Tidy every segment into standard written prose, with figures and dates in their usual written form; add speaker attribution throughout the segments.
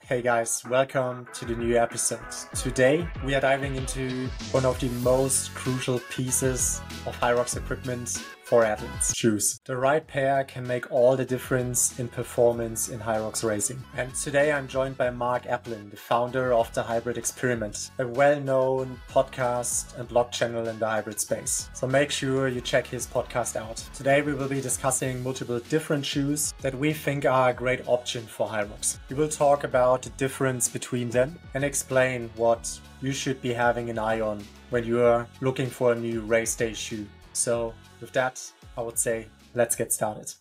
Speaker 1: Hey guys, welcome to the new episode. Today we are diving into one of the most crucial pieces of HYROX equipment for athletes: shoes. The right pair can make all the difference in performance in HYROX racing. And today I'm joined by Mark Applin, the founder of the Hybrid Experiment, a well-known podcast and blog channel in the hybrid space. So make sure you check his podcast out. Today we will be discussing multiple different shoes that we think are a great option for HYROX. We will talk about the difference between them and explain what you should be having an eye on when you are looking for a new race day shoe. So with that, I would say, let's get started.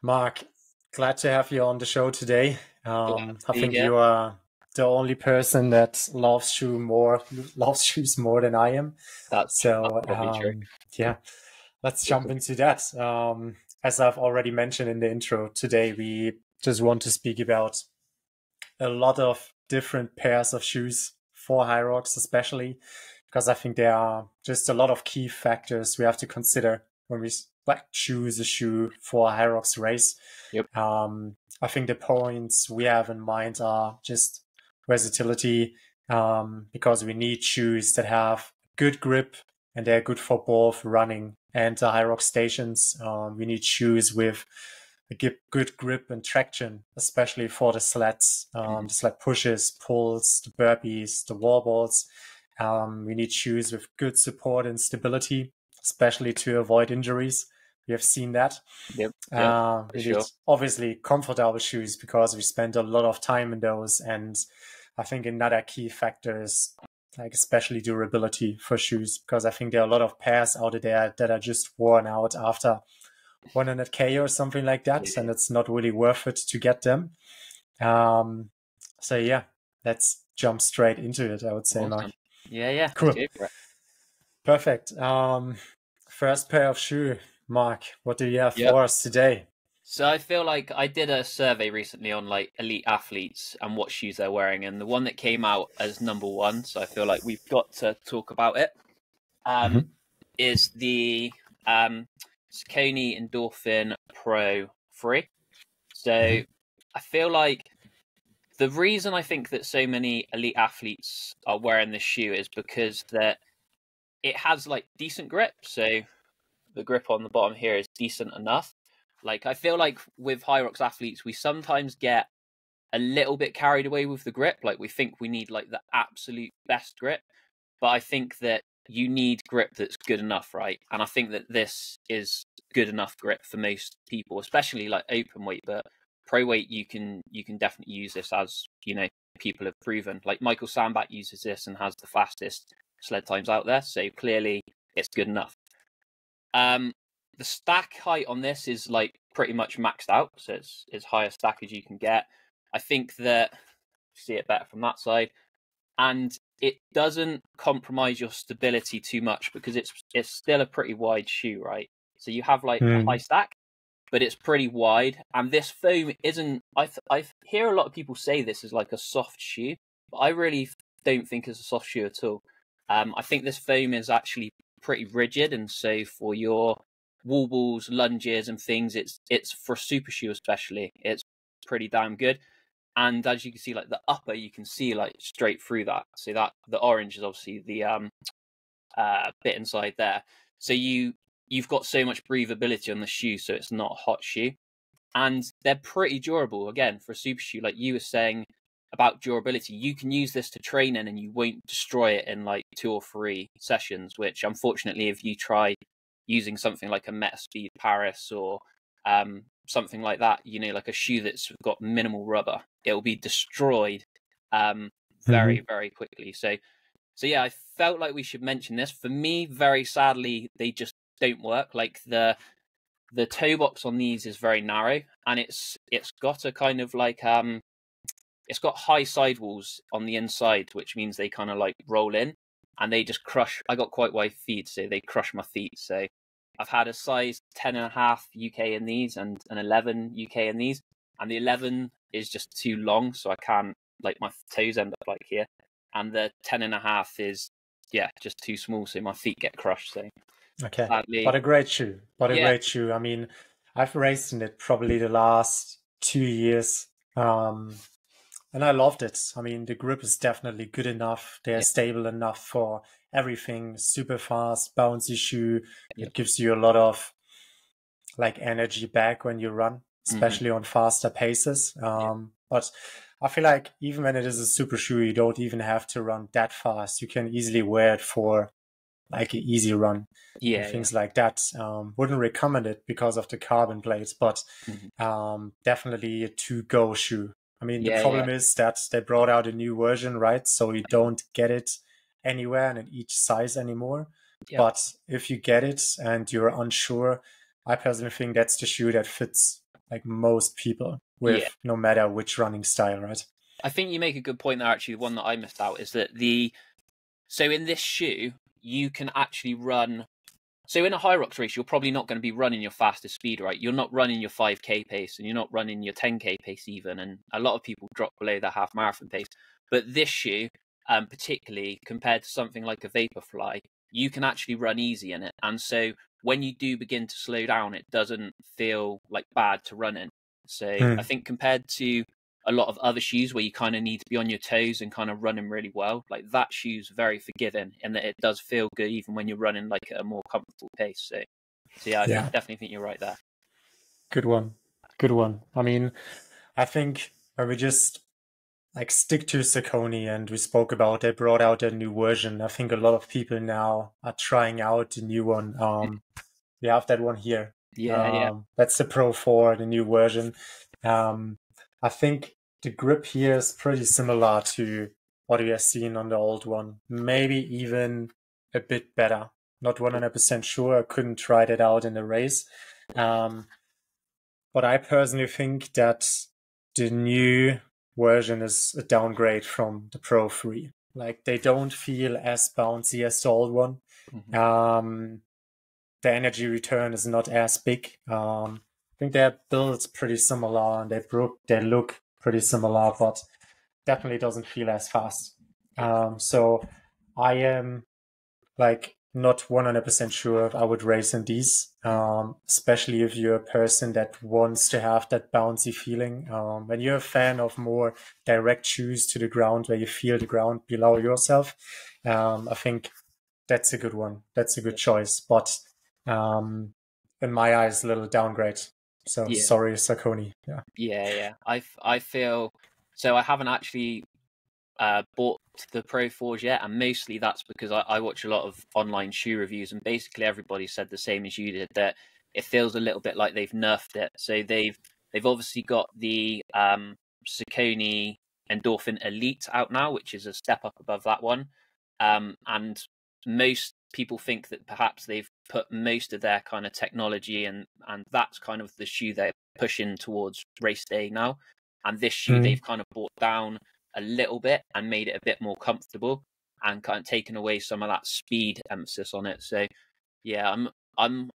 Speaker 1: Mark, glad to have you on the show today. I think you are the only person that loves shoes more than I am.
Speaker 2: That's probably true.
Speaker 1: Yeah, let's jump into that. As I've already mentioned in the intro, today we just want to speak about a lot of different pairs of shoes for HYROX, especially because I think there are just a lot of key factors we have to consider when we choose a shoe for a HYROX race.
Speaker 2: Yep.
Speaker 1: I think the points we have in mind are just versatility, because we need shoes that have good grip and they're good for both running and the HYROX stations. We need shoes with a good grip and traction, especially for the sleds, the sled pushes, pulls, the burpees, the wall balls. We need shoes with good support and stability, especially to avoid injuries. We have seen that.
Speaker 2: Yep.
Speaker 1: We need obviously comfortable shoes because we spend a lot of time in those. And I think another key factor is especially durability for shoes, because I think there are a lot of pairs out there that are just worn out after 100K or something like that, and it's not really worth it to get them. So yeah, let's jump straight into it, I would say. Awesome. Mark.
Speaker 2: Yeah.
Speaker 1: Cool. Perfect. First pair of shoe, Mark, what do you have for us today?
Speaker 2: So I feel like I did a survey recently on elite athletes and what shoes they're wearing, and the one that came out as number one, so I feel like we've got to talk about it, is the Saucony Endorphin Pro 3. So I feel like the reason I think that so many elite athletes are wearing this shoe is because that it has decent grip. So the grip on the bottom here is decent enough. I feel like with HYROX athletes, we sometimes get a little bit carried away with the grip. We think we need the absolute best grip, but I think that you need grip that's good enough, right? And I think that this is good enough grip for most people, especially open weight, but pro weight, you can definitely use this, as people have proven. Michael Sandbach uses this and has the fastest sled times out there, so clearly it's good enough. The stack height on this is pretty much maxed out, so it's as high a stack as you can get. I think that see it better from that side, and it doesn't compromise your stability too much because it's still a pretty wide shoe, right? So you have a high stack, but it's pretty wide, and this foam isn't. I hear a lot of people say this is a soft shoe, but I really don't think it's a soft shoe at all. I think this foam is actually pretty rigid, and so for your wall balls, lunges and things, it's for a super shoe especially, it's pretty damn good. And as you can see, the upper, you can see straight through that. So that the orange is obviously the bit inside there. So you've got so much breathability on the shoe, so it's not a hot shoe. And they're pretty durable, again, for a super shoe. Like you were saying about durability, you can use this to train in and you won't destroy it in 2 or 3 sessions, which unfortunately, if you try using something like a Metaspeed Paris or something like that, a shoe that's got minimal rubber, it'll be destroyed very, very quickly. So yeah, I felt like we should mention this. For me, very sadly, they just don't work. The toe box on these is very narrow, and it's got a kind of it's got high sidewalls on the inside, which means they kind of roll in and they just crush. I got quite wide feet, so they crush my feet. So I've had a size 10.5 UK in these and an 11 UK in these, and the 11 is just too long, so I can't, my toes end up here, and the 10.5 is just too small, so my feet get crushed. So
Speaker 1: Okay.
Speaker 2: sadly.
Speaker 1: But a great shoe. But a
Speaker 2: Yeah,
Speaker 1: great shoe. I mean, I've raced in it probably the last 2 years. And I loved it. I mean, the grip is definitely good enough. They're
Speaker 2: yeah,
Speaker 1: stable enough for everything. Super fast, bouncy shoe.
Speaker 2: yeah.
Speaker 1: It gives you a lot of like energy back when you run,
Speaker 2: Hmm.
Speaker 1: especially on faster paces.
Speaker 2: Yeah,
Speaker 1: But I feel like even when it is a super shoe, you don't even have to run that fast. You can easily wear it for like an easy run and
Speaker 2: yeah, yeah.
Speaker 1: things like that. Wouldn't recommend it because of the carbon plates, but
Speaker 2: Hmm.
Speaker 1: definitely a to-go shoe. I mean, the
Speaker 2: Yeah, yeah,
Speaker 1: problem is that they brought out a new version, right? So you don't get it anywhere and in each size anymore.
Speaker 2: yeah,
Speaker 1: But if you get it and you're unsure, I personally think that's the shoe that fits like most people
Speaker 2: yeah.
Speaker 1: with no matter which running style, right?
Speaker 2: I think you make a good point there. Actually, the one that I missed out is that so in this shoe you can actually run. So in a HYROX race, you're probably not going to be running your fastest speed, right? You're not running your 5K pace, and you're not running your 10K pace even. And a lot of people drop below their half marathon pace. But this shoe, particularly compared to something like a Vaporfly, you can actually run easy in it. And so when you do begin to slow down, it doesn't feel like bad to run in. So I
Speaker 1: Hmm.
Speaker 2: think compared to a lot of other shoes where you kind of need to be on your toes and kind of running really well, like that shoe's very forgiving in that it does feel good even when you're running like at a more comfortable pace. So yeah, I
Speaker 1: Yeah,
Speaker 2: definitely think you're right there.
Speaker 1: good one. Good one. I mean, I think when we just like stick to Saucony and we spoke about they brought out a new version. I think a lot of people now are trying out the new one. We have that one here.
Speaker 2: Yeah, yeah,
Speaker 1: That's the Pro 4, the new version. I think the grip here is pretty similar to what we have seen on the old one. Maybe even a bit better. Not 100% sure. I couldn't try that out in the race. Um, but I personally think that the new version is a downgrade from the Pro 3. Like they don't feel as bouncy as the old one.
Speaker 2: hmm
Speaker 1: Um, the energy return is not as big. I think their build's pretty similar and they look pretty similar, but definitely doesn't feel as fast.
Speaker 2: yeah,
Speaker 1: So I am like not 100% sure if I would race in these, especially if you're a person that wants to have that bouncy feeling. When you're a fan of more direct shoes to the ground where you feel the ground below yourself, I think that's a good one. That's a good
Speaker 2: yeah,
Speaker 1: choice. But um, in my eyes, a little downgrade. So
Speaker 2: yeah,
Speaker 1: sorry, Saucony. Yeah.
Speaker 2: yeah, yeah. I feel so. I haven't actually bought the Pro 4s yet, and mostly that's because I watch a lot of online shoe reviews, and basically everybody said the same as you did, that it feels a little bit like they've nerfed it. So they've obviously got the Saucony Endorphin Elite out now, which is a step up above that one. And most people think that perhaps they've put most of their kind of technology and that's kind of the shoe they're pushing towards race day now. And this shoe
Speaker 1: Mm.
Speaker 2: they've kind of brought down a little bit and made it a bit more comfortable and kind of taken away some of that speed emphasis on it. So yeah, I'm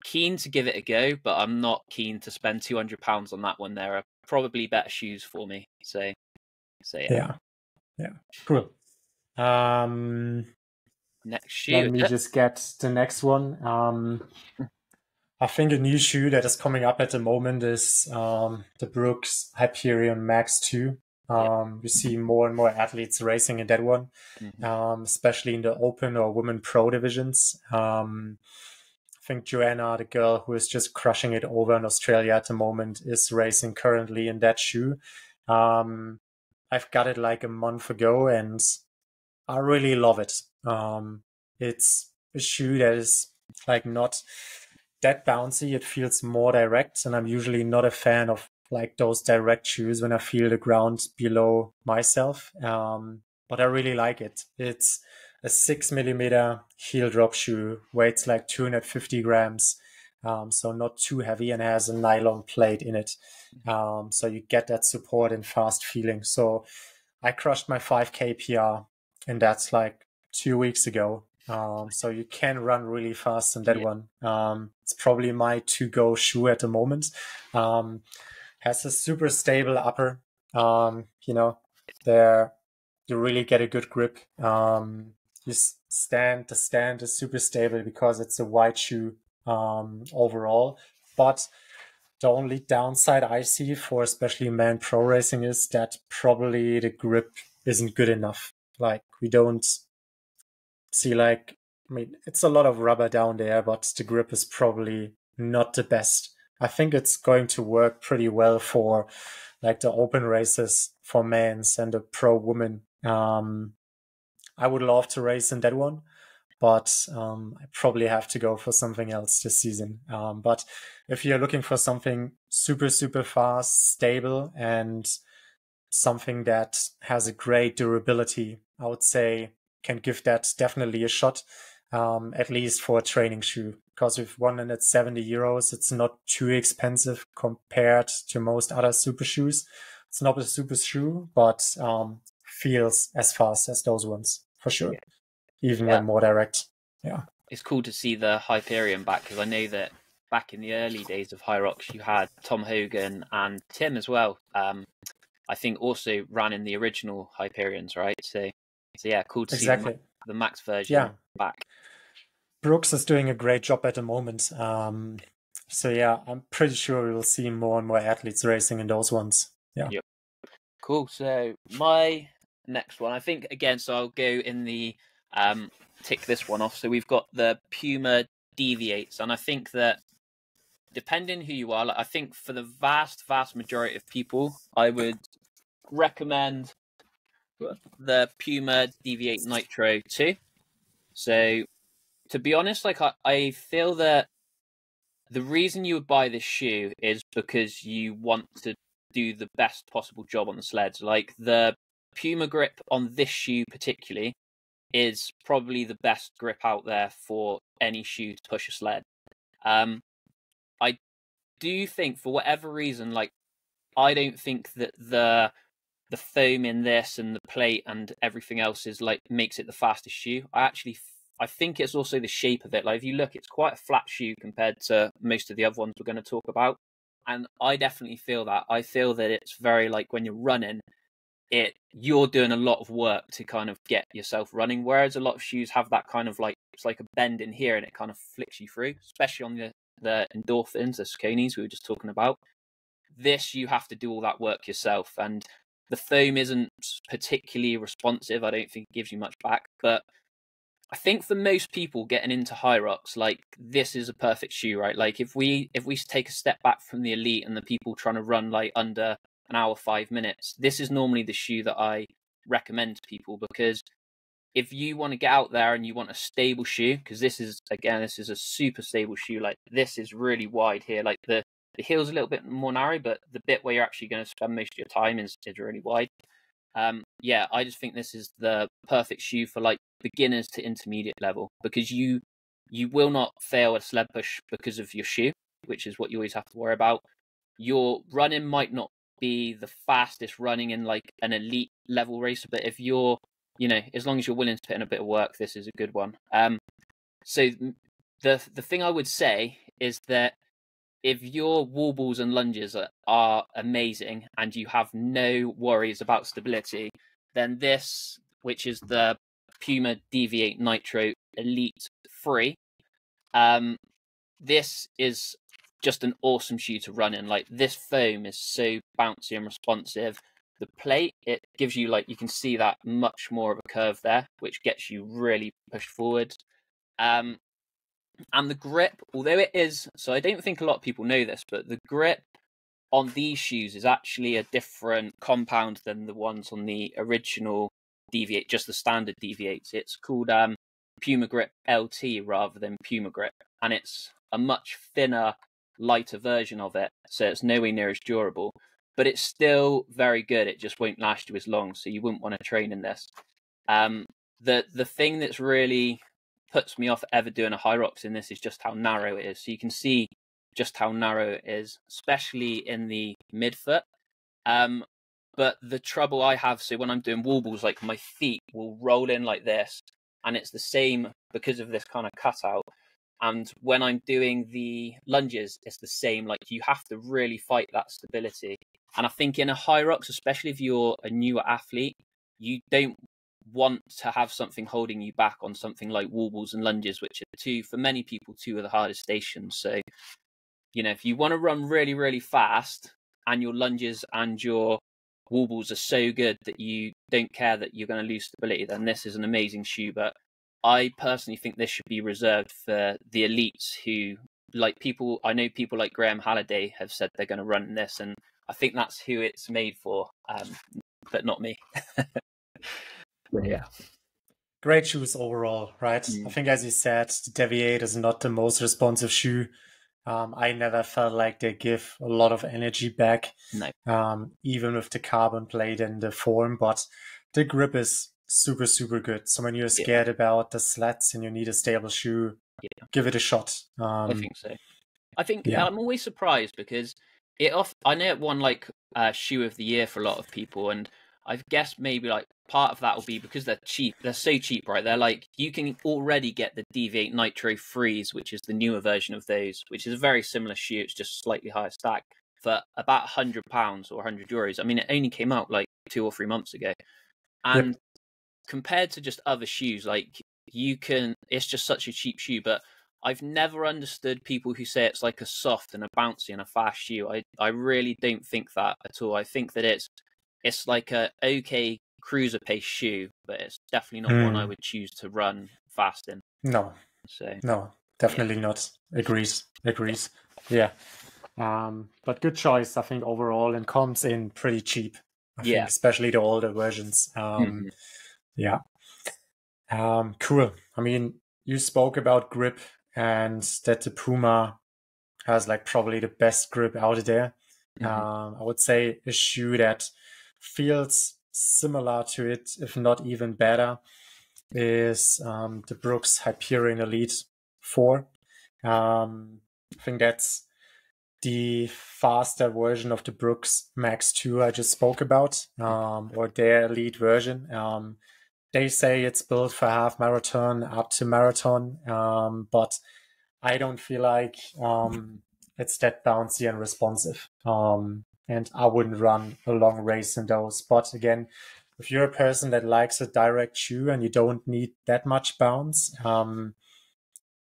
Speaker 2: keen to give it a go, but I'm not keen to spend £200 on that one. There are probably better shoes for me. So yeah.
Speaker 1: Yeah. Yeah. Cool. Um,
Speaker 2: Next
Speaker 1: Let
Speaker 2: shoe,
Speaker 1: me
Speaker 2: is it?
Speaker 1: just get the next one. I think a new shoe that is coming up at the moment is the Brooks Hyperion Max 2.
Speaker 2: Yeah.
Speaker 1: We see more and more athletes racing in that one,
Speaker 2: Hmm.
Speaker 1: especially in the open or women pro divisions. I think Joanna, the girl who is just crushing it over in Australia at the moment, is racing currently in that shoe. I've got it like a month ago and I really love it. It's a shoe that is like not that bouncy. It feels more direct, and I'm usually not a fan of like those direct shoes when I feel the ground below myself. But I really like it. It's a 6 millimeter heel drop shoe, weighs like 250 grams. So not too heavy and has a nylon plate in it. So you get that support and fast feeling. So I crushed my 5K PR and that's like 2 weeks ago. So you can run really fast in that
Speaker 2: Yeah.
Speaker 1: one. It's probably my to-go shoe at the moment. Has a super stable upper. There you really get a good grip. You the stand is super stable because it's a wide shoe overall. But the only downside I see for especially man pro racing is that probably the grip isn't good enough. Like we don't see like, I mean, it's a lot of rubber down there, but the grip is probably not the best. I think it's going to work pretty well for like the open races for men's and the pro women. I would love to race in that one, but I probably have to go for something else this season. But if you're looking for something super, super fast, stable, and something that has a great durability, I would say can give that definitely a shot, at least for a training shoe. Because with €170, it's not too expensive compared to most other super shoes. It's not a super shoe, but feels as fast as those ones for sure, even when more direct. Yeah,
Speaker 2: it's cool to see the Hyperion back, because I know that back in the early days of HYROX, you had Tom Hogan and Tim as well. I think also ran in the original Hyperions, right? So yeah, cool to see the Max version back.
Speaker 1: Brooks is doing a great job at the moment. So yeah, I'm pretty sure we will see more and more athletes racing in those ones. Yeah.
Speaker 2: Yep. Cool. So my next one, I think again, so I'll go in the tick this one off. So we've got the Puma Deviates, and I think that depending who you are, like, I think for the vast majority of people, I would recommend the Puma Deviate Nitro 2. So to be honest, like I feel that the reason you would buy this shoe is because you want to do the best possible job on the sleds. Like the Puma grip on this shoe particularly is probably the best grip out there for any shoe to push a sled. I do think for whatever reason, like I don't think that the foam in this and the plate and everything else is like makes it the fastest shoe. I think it's also the shape of it. Like if you look, it's quite a flat shoe compared to most of the other ones we're going to talk about. And I definitely feel that. I feel that it's very like when you're running, you're doing a lot of work to kind of get yourself running. Whereas a lot of shoes have that kind of like, it's like a bend in here and it kind of flicks you through, especially on the endorphins, the Sauconys we were just talking about. This, you have to do all that work yourself. And the foam isn't particularly responsive. I don't think it gives you much back, but I think for most people getting into HYROX, like this is a perfect shoe, right? Like if we take a step back from the elite and the people trying to run like under an hour, 5 minutes, this is normally the shoe that I recommend to people, because if you want to get out there and you want a stable shoe, because this is a super stable shoe. Like this is really wide here. Like the heel's a little bit more narrow, but the bit where you're actually going to spend most of your time is really wide. Yeah, I just think this is the perfect shoe for like beginners to intermediate level, because you will not fail a sled push because of your shoe, which is what you always have to worry about. Your running might not be the fastest running in like an elite level racer, but if you're, as long as you're willing to put in a bit of work, this is a good one. So the thing I would say is that if your wall balls and lunges are amazing and you have no worries about stability, then this, which is the Puma Deviate Nitro Elite 3, this is just an awesome shoe to run in. Like this foam is so bouncy and responsive. The plate, it gives you, like, you can see that much more of a curve there, which gets you really pushed forward. And the grip, although it is, so I don't think a lot of people know this, but the grip on these shoes is actually a different compound than the ones on the original Deviate, just the standard Deviates. It's called Puma Grip LT rather than Puma Grip, and it's a much thinner, lighter version of it, so it's nowhere near as durable, but it's still very good. It just won't last you as long, so you wouldn't want to train in this. The thing that's really puts me off ever doing a HYROX in this is just how narrow it is. So you can see just how narrow it is, especially in the midfoot. But the trouble I have, so when I'm doing wall balls, like my feet will roll in like this, and it's the same because of this kind of cutout. And when I'm doing the lunges, it's the same. Like you have to really fight that stability. And I think in a HYROX, especially if you're a newer athlete, you don't want to have something holding you back on something like wobbles and lunges, which are for many people, two of the hardest stations. So, if you want to run really, really fast and your lunges and your wobbles are so good that you don't care that you're going to lose stability, then this is an amazing shoe. But I personally think this should be reserved for the elites who, I know people like Graham Halliday have said they're going to run this, and I think that's who it's made for, but not me. But yeah.
Speaker 1: Great shoes overall, right? I think, as you said, the Deviate is not the most responsive shoe. I never felt like they give a lot of energy back, even with the carbon plate and the form, but the grip is super, super good. So when you're scared about the slats and you need a stable shoe, give it a shot.
Speaker 2: I think so. I'm always surprised because I know it won like shoe of the year for a lot of people, and I guess maybe like part of that will be because they're cheap. They're so cheap, right? They're like, you can already get the Deviate Nitro Freeze, which is the newer version of those, which is a very similar shoe. It's just slightly higher stack for about £100 or €100. I mean, it only came out like 2 or 3 months ago, and compared to just other shoes, like it's just such a cheap shoe. But I've never understood people who say it's like a soft and a bouncy and a fast shoe. I really don't think that at all. I think that it's like a okay cruiser pace shoe, but it's definitely not one I would choose to run fast in.
Speaker 1: No, definitely not. Agrees. Yeah. But good choice, I think, overall, and comes in pretty cheap. I think, especially the older versions. Yeah. Cool. I mean, you spoke about grip and that the Puma has like probably the best grip out there. I would say a shoe that feels similar to it, if not even better, is the Brooks Hyperion Elite 4. I think that's the faster version of the Brooks Max 2 I just spoke about, or their elite version. They say it's built for half marathon up to marathon, but I don't feel like it's that bouncy and responsive. And I wouldn't run a long race in those. But again, if you're a person that likes a direct shoe and you don't need that much bounce,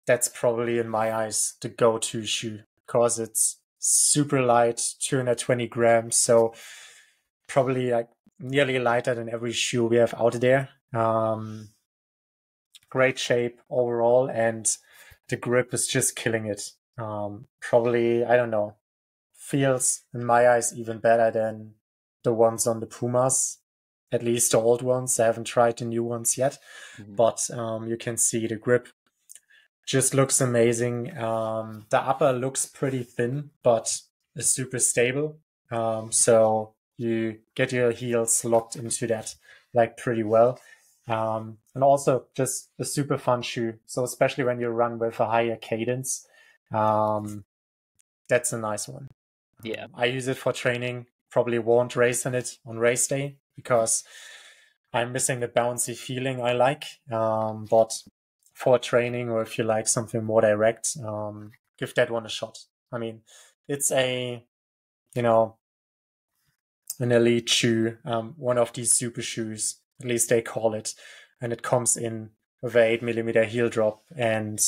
Speaker 1: that's probably, in my eyes, the go-to shoe, because it's super light, 220 grams. So probably like nearly lighter than every shoe we have out there. Great shape overall, and the grip is just killing it. Probably, I don't know, feels in my eyes even better than the ones on the Pumas, at least the old ones. I haven't tried the new ones yet, but you can see the grip just looks amazing. The upper looks pretty thin, but is super stable. So you get your heels locked into that like pretty well. And also just a super fun shoe. So especially when you run with a higher cadence, that's a nice one.
Speaker 2: Yeah.
Speaker 1: I use it for training. Probably won't race in it on race day because I'm missing the bouncy feeling I like. But for training, or if you like something more direct, give that one a shot. I mean, it's an elite shoe, one of these super shoes, at least they call it, and it comes in with an 8mm heel drop and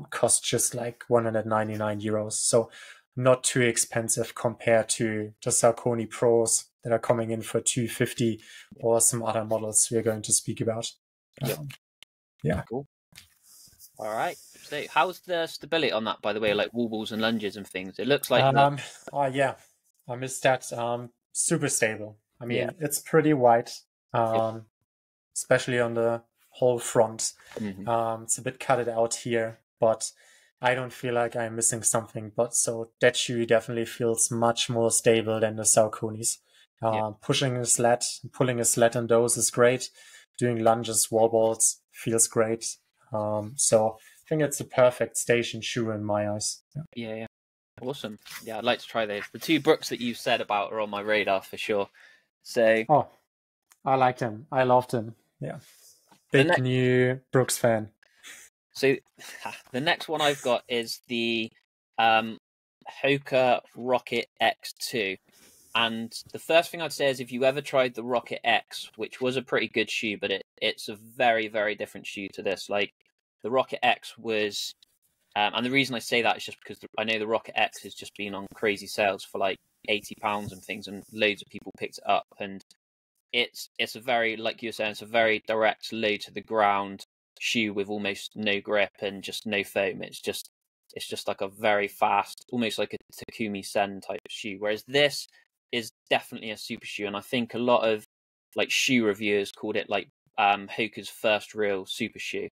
Speaker 1: costs just like €199. So not too expensive compared to the Saucony Pros that are coming in for $250, or some other models we're going to speak about. Yeah.
Speaker 2: Cool. All right. So how's the stability on that, by the way, like wobbles and lunges and things? It looks like
Speaker 1: oh yeah, I missed that. Super stable. I mean, it's pretty wide, especially on the whole front. It's a bit cutted out here, but I don't feel like I'm missing something. But so that shoe definitely feels much more stable than the Sauconys. Pushing a slat, pulling a slat on those is great. Doing lunges, wall balls feels great. So I think it's a perfect station shoe in my eyes.
Speaker 2: Yeah. Awesome. Yeah, I'd like to try those. The two Brooks that you said about are on my radar for sure. So
Speaker 1: I like them. I love them. Yeah. Big new Brooks fan.
Speaker 2: So the next one I've got is the Hoka Rocket X2. And the first thing I'd say is if you ever tried the Rocket X, which was a pretty good shoe, but it's a very, very different shoe to this. Like the Rocket X was, and the reason I say that is just because I know the Rocket X has just been on crazy sales for like £80 and things, and loads of people picked it up. And it's a very, like you were saying, it's a very direct, low to the ground shoe with almost no grip and just no foam. It's just like a very fast, almost like a Takumi Sen type of shoe. Whereas this is definitely a super shoe, and I think a lot of like shoe reviewers called it like Hoka's first real super shoe.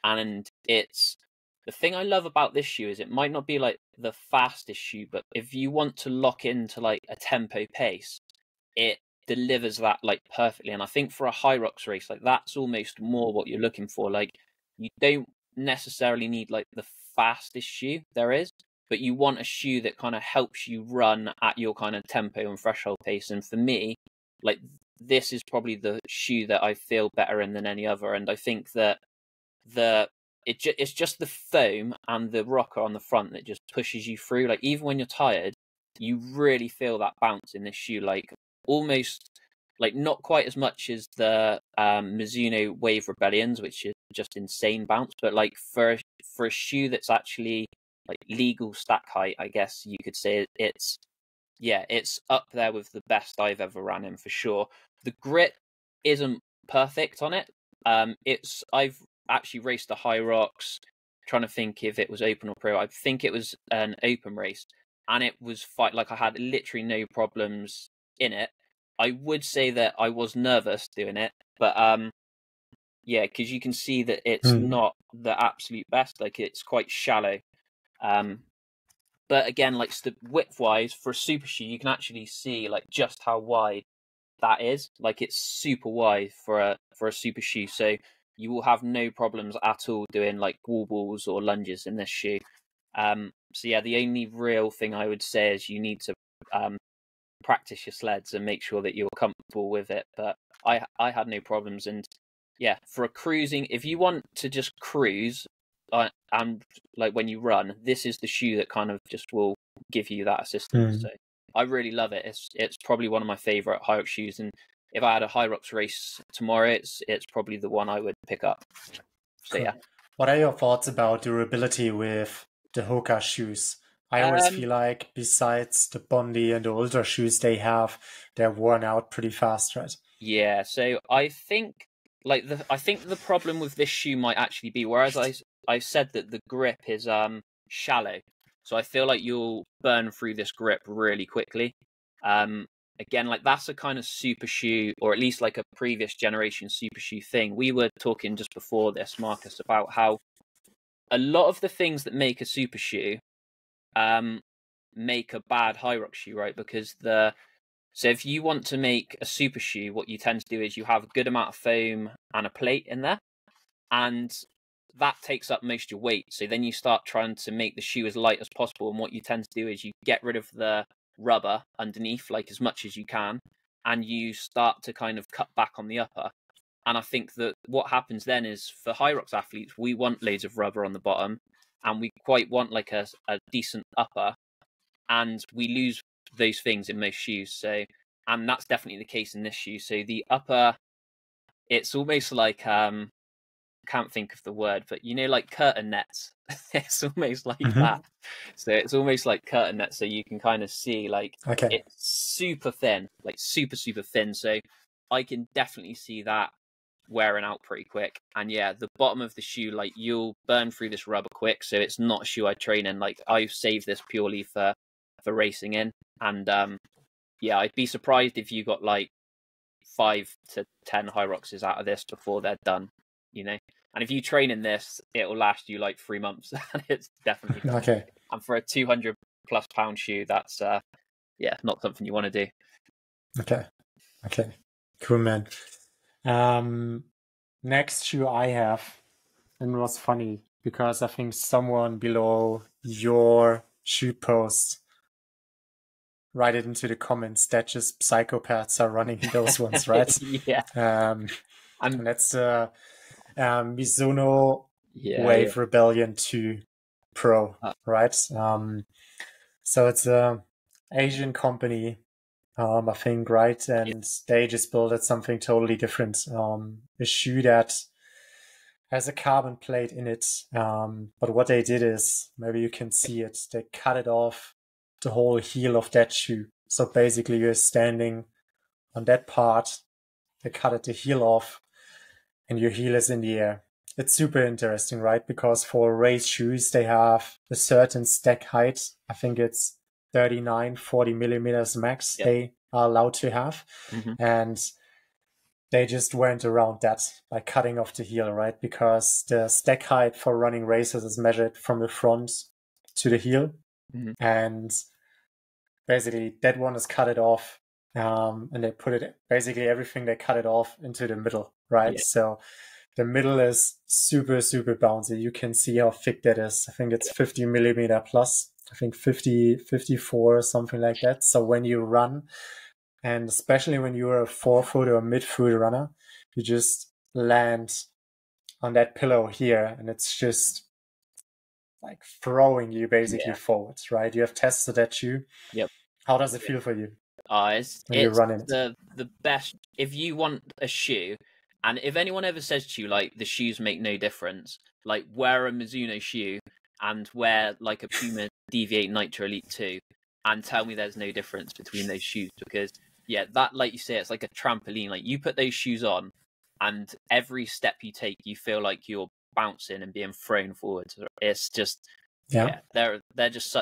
Speaker 2: And it's the thing I love about this shoe is it might not be like the fastest shoe, but if you want to lock into like a tempo pace, it delivers that like perfectly. And I think for a HYROX race, like that's almost more what you're looking for. Like you don't necessarily need like the fastest shoe there is, but you want a shoe that kind of helps you run at your kind of tempo and threshold pace. And for me, like this is probably the shoe that I feel better in than any other. And I think that it's just the foam and the rocker on the front that just pushes you through. Like even when you're tired, you really feel that bounce in this shoe. Like almost like not quite as much as the Mizuno Wave Rebellions, which is just insane bounce, but like for a shoe that's actually like legal stack height, I guess you could say it's up there with the best I've ever ran in for sure. The grip isn't perfect on it. I've actually raced a HYROX, trying to think if it was open or pro. I think it was an open race, and it was like I had literally no problems in it. I would say that I was nervous doing it, but yeah, because you can see that it's not the absolute best. Like it's quite shallow. But again, like width wise for a super shoe, you can actually see like just how wide that is. Like it's super wide for a super shoe, so you will have no problems at all doing like wall balls or lunges in this shoe. So yeah, the only real thing I would say is you need to practice your sleds and make sure that you're comfortable with it. But I had no problems, and yeah, for a cruising, if you want to just cruise and like when you run, this is the shoe that kind of just will give you that assistance. So I really love it. It's probably one of my favorite HYROX shoes, and if I had a HYROX race tomorrow, it's probably the one I would pick up. So
Speaker 1: Cool.
Speaker 2: yeah.
Speaker 1: What are your thoughts about durability with the Hoka shoes? I always feel like besides the Bondi and the Ultra shoes they have, they're worn out pretty fast, right?
Speaker 2: Yeah, so I think like I think the problem with this shoe might actually be, whereas I said that the grip is shallow, so I feel like you'll burn through this grip really quickly. Again, like that's a kind of super shoe, or at least like a previous generation super shoe thing. We were talking just before this, Marcus, about how a lot of the things that make a super shoe make a bad HYROX shoe, right? Because so if you want to make a super shoe, what you tend to do is you have a good amount of foam and a plate in there, and that takes up most of your weight. So then you start trying to make the shoe as light as possible, and what you tend to do is you get rid of the rubber underneath like as much as you can, and you start to kind of cut back on the upper. And I think that what happens then is for HYROX athletes, we want loads of rubber on the bottom, and we quite want like a decent upper, and we lose those things in most shoes. So, and that's definitely the case in this shoe. So the upper, it's almost like can't think of the word, but you know, like curtain nets. It's almost like that. So it's almost like curtain nets. So you can kind of see like it's super thin, like super thin. So I can definitely see that wearing out pretty quick. And yeah, the bottom of the shoe, like you'll burn through this rubber quick. So it's not a shoe I train in. Like I've saved this purely for racing in. And yeah, I'd be surprised if you got like 5 to 10 HYROXes out of this before they're done, you know. And if you train in this, it'll last you like 3 months, and it's definitely done.
Speaker 1: Okay.
Speaker 2: And for a 200+ pound shoe, that's yeah, not something you want to do.
Speaker 1: Okay, cool, man. Next shoe I have, and it was funny because I think someone below your shoe post write it into the comments that just psychopaths are running those ones, right?
Speaker 2: Yeah.
Speaker 1: And that's Mizuno Wave Rebellion 2 Pro, right? So it's a Asian company. I think, right? And they just built it something totally different. A shoe that has a carbon plate in it. But what they did is, maybe you can see it, they cut it off the whole heel of that shoe. So basically you're standing on that part, they cut it the heel off, and your heel is in the air. It's super interesting, right? Because for race shoes, they have a certain stack height. I think it's 39, 40 millimeters max they are allowed to have. And they just went around that by cutting off the heel, right? Because the stack height for running races is measured from the front to the heel. And basically that one is cut it off. And they put it, basically everything, they cut it off into the middle, right? So the middle is super, super bouncy. You can see how thick that is. I think it's 50 millimeter plus. I think 50, 54, something like that. So when you run, and especially when you're a forefoot or midfoot runner, you just land on that pillow here, and it's just like throwing you basically forwards, right? You have tested that shoe. How does it feel for you?
Speaker 2: It's
Speaker 1: you're running
Speaker 2: the best. If you want a shoe, and if anyone ever says to you like the shoes make no difference, like wear a Mizuno shoe and wear like a Puma Deviate Nitro Elite 2 and tell me there's no difference between those shoes, because that, like you say, it's like a trampoline. Like you put those shoes on and every step you take you feel like you're bouncing and being thrown forwards. It's just they're just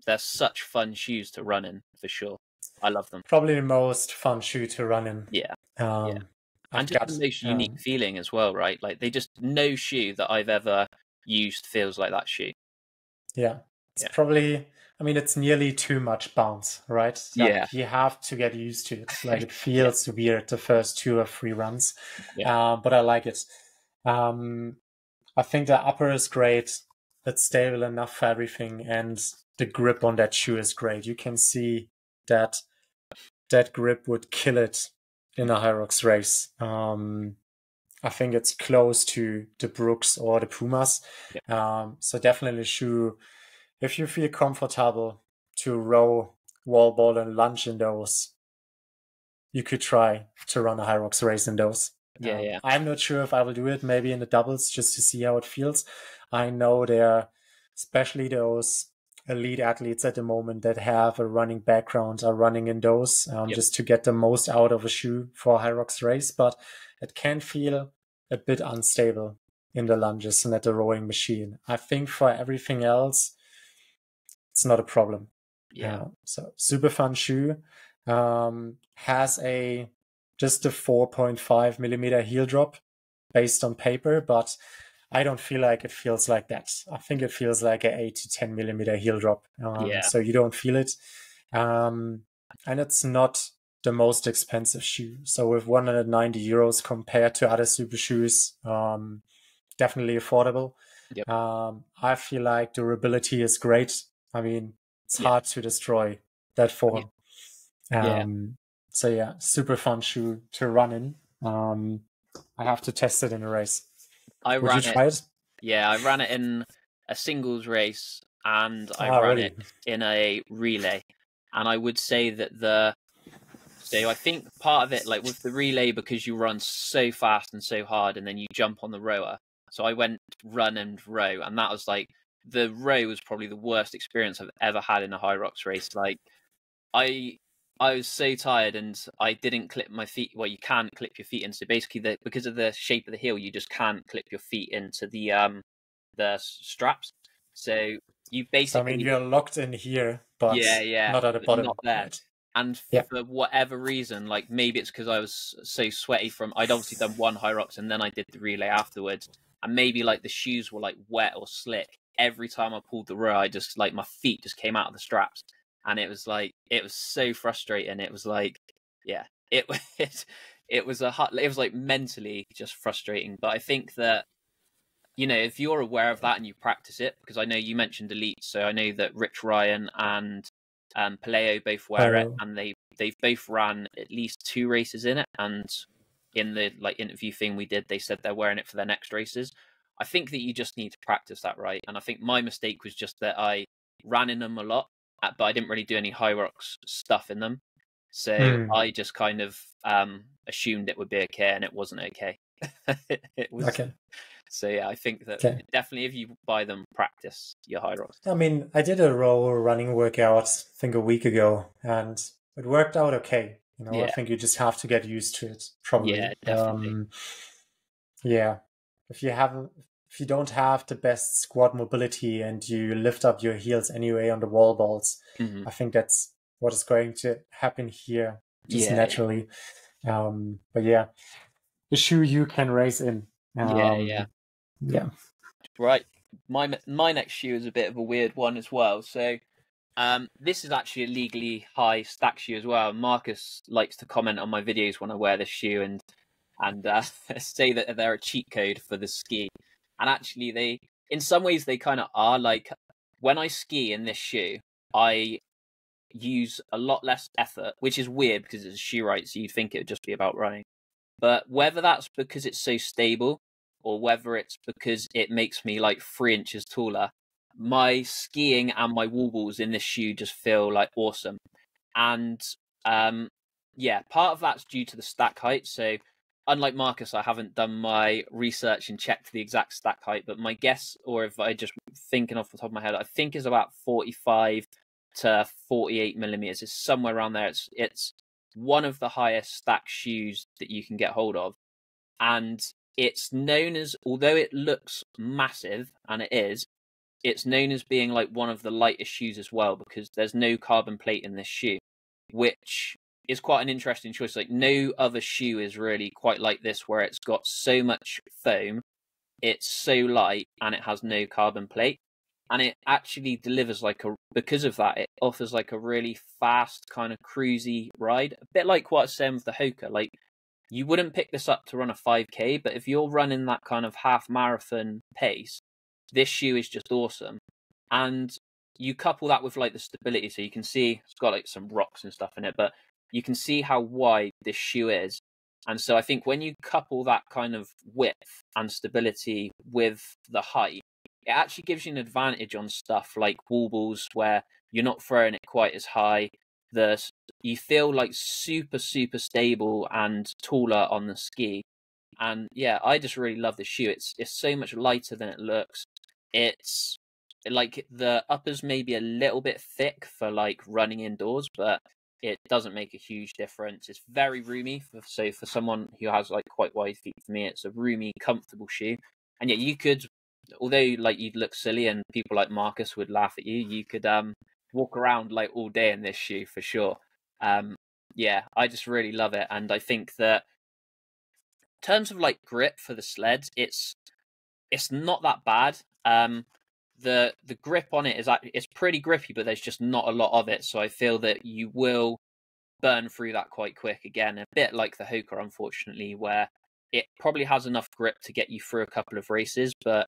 Speaker 2: they're such fun shoes to run in, for sure. I love them.
Speaker 1: Probably the most fun shoe to run in.
Speaker 2: And just the most unique feeling as well, right? Like no shoe that I've ever used feels like that shoe.
Speaker 1: It's probably, I mean, it's nearly too much bounce, right? Like you have to get used to it. Like it feels weird the first 2 or 3 runs, but I like it. I think the upper is great. It's stable enough for everything, and the grip on that shoe is great. You can see that grip would kill it in a HYROX race. I think it's close to the Brooks or the Pumas. So definitely a shoe, if you feel comfortable to row, wall ball, and lunge in those, you could try to run a HYROX race in those. I'm not sure if I will do it, maybe in the doubles, just to see how it feels. I know there, especially those elite athletes at the moment that have a running background, are running in those just to get the most out of a shoe for a HYROX race, but it can feel a bit unstable in the lunges and at the rowing machine. I think for everything else, it's not a problem. So super fun shoe. Has just a 4.5 millimeter heel drop based on paper, but I don't feel like it feels like that. I think it feels like an 8 to 10 millimeter heel drop. So you don't feel it. And it's not the most expensive shoe. So with 190 euros compared to other super shoes, definitely affordable. I feel like durability is great. I mean, it's hard to destroy that form. So super fun shoe to run in. I have to test it in a race. Would you try it?
Speaker 2: Yeah, I ran it in a singles race and I ran it in a relay. And I would say that so I think part of it, like with the relay, because you run so fast and so hard and then you jump on the rower. So I went run and row, and that was like, the row was probably the worst experience I've ever had in a HYROX race. Like I was so tired and I didn't clip my feet. Well, you can't clip your feet in. So basically, because of the shape of the heel, you just can't clip your feet into the straps. So you basically.
Speaker 1: So, I mean, you're locked in here, but not at the bottom.
Speaker 2: Not there. Right. And for whatever reason, like maybe it's because I was so sweaty I'd obviously done one HYROX and then I did the relay afterwards. And maybe like the shoes were like wet or slick. Every time I pulled the row, I just like my feet just came out of the straps. And it was like, it was so frustrating. It was like, it was like mentally just frustrating. But I think that, if you're aware of that and you practice it, because I know you mentioned elite, so I know that Rich Ryan and Paleo both wear it, and they've both ran at least 2 races in it. And in the interview thing we did, they said they're wearing it for their next races. I think that you just need to practice that, right? And I think my mistake was just that I ran in them a lot, but I didn't really do any HYROX stuff in them. So I just kind of assumed it would be okay, and it wasn't okay. It was
Speaker 1: okay.
Speaker 2: So yeah, I think that definitely if you buy them, practice your HYROX.
Speaker 1: I mean, I did a row running workout, I think a week ago, and it worked out okay. You know, I think you just have to get used to it, probably.
Speaker 2: Yeah, definitely.
Speaker 1: Yeah. If you don't have the best squat mobility and you lift up your heels anyway on the wall balls, I think that's what is going to happen here just naturally. But yeah, the shoe you can race in.
Speaker 2: Yeah. Right. My next shoe is a bit of a weird one as well. So this is actually a legally high stack shoe as well. Marcus likes to comment on my videos when I wear this shoe and say that they're a cheat code for the ski. And actually they, in some ways they kind of are. Like when I ski in this shoe, I use a lot less effort, which is weird because it's a shoe, right? So you'd think it would just be about running. But whether that's because it's so stable or whether it's because it makes me like 3 inches taller, my skiing and my wall balls in this shoe just feel like awesome. And yeah, part of that's due to the stack height. So unlike Marcus, I haven't done my research and checked the exact stack height, but my guess, or if I just thinking off the top of my head, I think is about 45 to 48 millimeters. It's somewhere around there. It's one of the highest stack shoes that you can get hold of. And it's known as, although it looks massive, and it is, it's known as being like one of the lightest shoes as well, because there's no carbon plate in this shoe, which is quite an interesting choice. Like no other shoe is really quite like this, where it's got so much foam, it's so light, and it has no carbon plate. And it actually delivers because of that, it offers like a really fast kind of cruisy ride. A bit like what I was saying with the Hoka. Like you wouldn't pick this up to run a 5K, but if you're running that kind of half marathon pace, this shoe is just awesome. And you couple that with like the stability. So you can see it's got like some rocks and stuff in it, but you can see how wide this shoe is. And so I think when you couple that kind of width and stability with the height, it actually gives you an advantage on stuff like wall balls where you're not throwing it quite as high. You feel like super stable and taller on the ski. And yeah, I just really love this shoe. It's so much lighter than it looks. It's like the uppers maybe a little bit thick for like running indoors, but it doesn't make a huge difference. It's very roomy. So for someone who has like quite wide feet, for me, it's a roomy, comfortable shoe. And yeah, you could, although like you'd look silly and people like Marcus would laugh at you, you could walk around like all day in this shoe for sure. Yeah, I just really love it. And I think that in terms of like grip for the sleds, it's not that bad. The grip on it it's pretty grippy, but there's just not a lot of it. So I feel that you will burn through that quite quick. Again, a bit like the Hoka, unfortunately, where it probably has enough grip to get you through a couple of races. But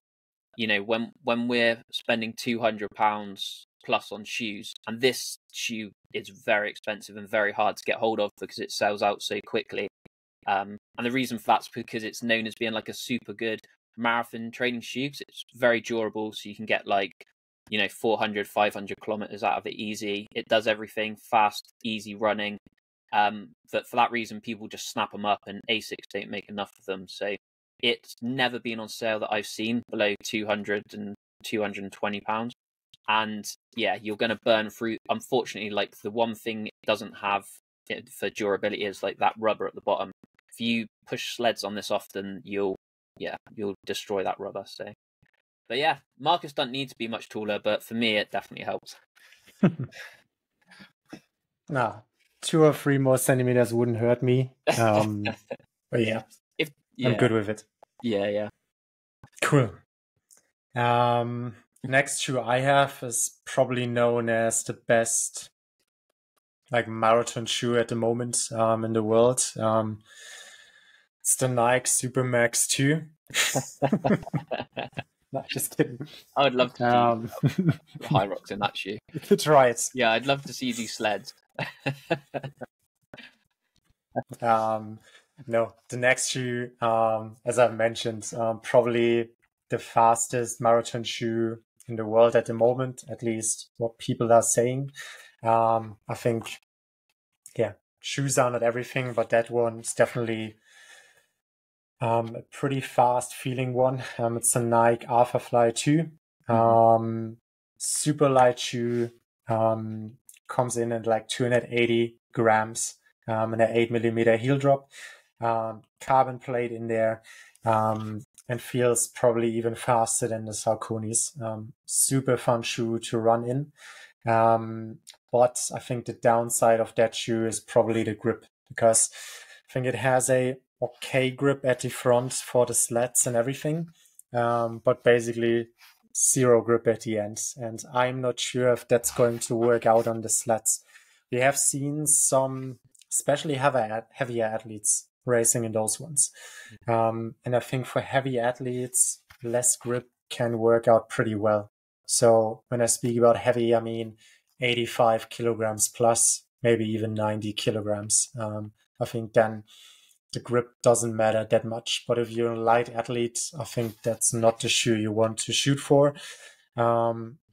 Speaker 2: you know, when we're spending £200 plus on shoes, and this shoe is very expensive and very hard to get hold of because it sells out so quickly. And the reason for that's because it's known as being like a super good marathon training shoe. It's very durable, so you can get like 400, 500 kilometers out of it easy. It does everything fast, easy running. But for that reason, people just snap them up, and Asics don't make enough of them. So it's never been on sale that I've seen below 200 and 220 pounds. And yeah, you're going to burn through. Unfortunately, like the one thing it doesn't have for durability is like that rubber at the bottom. If you push sleds on this often, you'll destroy that rubber. So, but yeah, Marcus doesn't need to be much taller, but for me, it definitely helps.
Speaker 1: Nah, 2 or 3 more centimeters wouldn't hurt me. But yeah, I'm good with it.
Speaker 2: Yeah.
Speaker 1: Cool. Next shoe I have is probably known as the best like marathon shoe at the moment in the world. It's the Nike Super Max 2. No, just kidding.
Speaker 2: I would love to see HYROX in that shoe.
Speaker 1: That's right.
Speaker 2: Yeah, I'd love to see you do sleds.
Speaker 1: No, the next shoe, as I've mentioned, probably the fastest marathon shoe in the world at the moment, at least what people are saying. I think, yeah, shoes are not everything, but that one's definitely a pretty fast feeling one. It's a Nike Alphafly 2. Super light shoe. Comes in at like 280 grams and an 8mm heel drop. Carbon plate in there. And feels probably even faster than the Sauconys. Super fun shoe to run in. But I think the downside of that shoe is probably the grip, because I think it has a okay grip at the front for the slats and everything, but basically zero grip at the end. And I'm not sure if that's going to work out on the slats. We have seen some, especially heavier athletes racing in those ones. And I think for heavy athletes, less grip can work out pretty well. So when I speak about heavy, I mean 85 kilograms plus, maybe even 90 kilograms. I think then the grip doesn't matter that much. But if you're a light athlete, I think that's not the shoe you want to shoot for,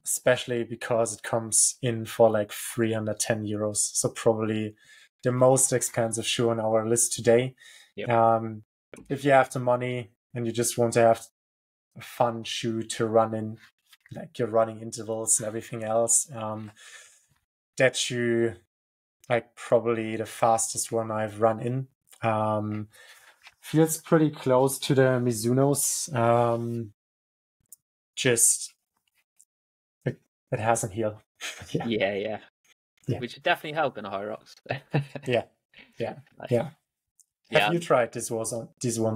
Speaker 1: especially because it comes in for like 310 euros. So probably the most expensive shoe on our list today. Yep. If you have the money and you just want to have a fun shoe to run in, like your running intervals and everything else, that shoe, like probably the fastest one I've run in. Feels pretty close to the Mizuno's. Just it hasn't healed.
Speaker 2: Yeah. Which would definitely help in a HYROX.
Speaker 1: Yeah. Have you tried these ones